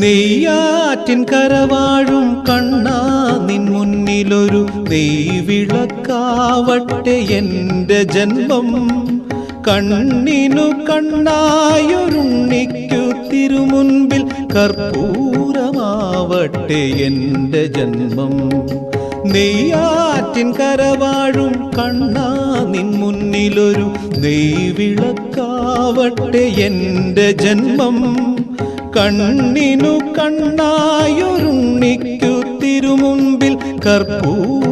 നെയ്യാറ്റിൻ കരവാഴും കണ്ണാ നിൻ മുന്നിലൊരു നെയ്വിളക്കാവട്ടെ എൻ്റെ ജന്മം. കണ്ണിനു കണ്ണായൊരുണ്ണിക്കു തിരുമുൻപിൽ കർപ്പൂരമാവട്ടെ എൻ്റെ ജന്മം. നെയ്യാറ്റിൻ കരവാഴും കണ്ണാ നിൻ മുന്നിലൊരു നെയ്വിളക്കാവട്ടെ എൻ്റെ ജന്മം. കണ്ണിനു കണ്ണായൊരുണ്ണിക്കു തിരുമുൻപിൽ കർപ്പൂരമാവട്ടെ